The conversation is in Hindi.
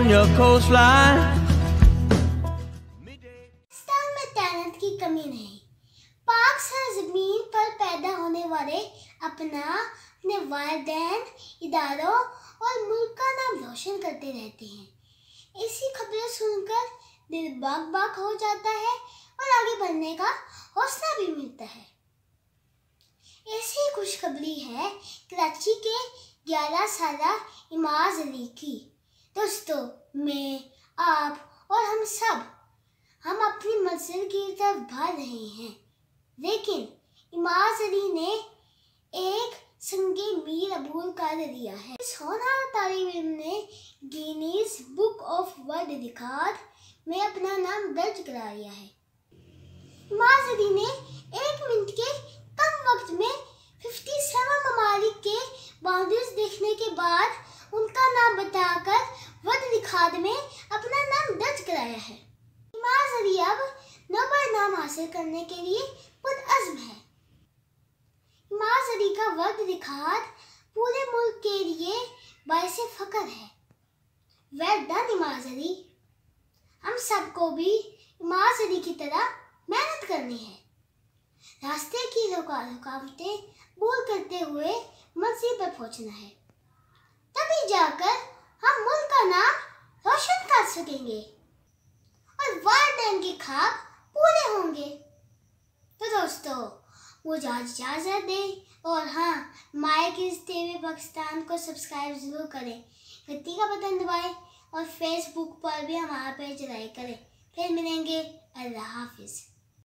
on your coastline. पाकिस्तान में टैलेंट की कमी नहीं। पाक सरजमीन पर पैदा होने वाले अपने वालिदैन, इदारों और मुल्क का नाम रोशन करते रहते हैं। ऐसी खबरें सुनकर दिल बाग बाग हो जाता है और आगे बढ़ने का हौसला भी मिलता है। ऐसी खुशखबरी है कराची के 11 साला इमाज अली की। दोस्तों, मैं, आप और हम अपनी मंजिल की तरफ बढ़ रहे हैं, लेकिन इमाज अली ने एक संगे मील अबूल कर लिया है। इस होनहार तालिब इल्म ने Guinness book of world record में अपना नाम दर्ज करा लिया है। इमाज अली ने 1 मिनट के कम वक्त में 57 ममालिक के बाउंड्रीज देखने के बाद उनका नाम बताकर वर्ल्ड रिकॉर्ड में अपना नाम दर्ज कराया है। इमाज अली अब नोबेल नाम हासिल करने के लिए पुरअज़्म है। इमाज अली का वर्ल्ड रिकॉर्ड पूरे मुल्क के लिए बाइसे फख्र है। Well done Imaz Ali. हम सबको भी इमाज अली की तरह मेहनत करनी है। रास्ते की रुकावटें दूर करते हुए मंजिल पर पहुंचना है, तभी जाकर हम मुल्क का नाम रोशन कर सकेंगे और वालिदैन के ख्वाब पूरे होंगे। तो दोस्तों, मुझे आज इजाज़त दें और हाँ, माय किड्स टीवी पाकिस्तान को सब्सक्राइब ज़रूर करें, घंटी का बटन दबाएं और फेसबुक पर भी हमारा पेज लाइक करें। फिर मिलेंगे। अल्लाह हाफिज़।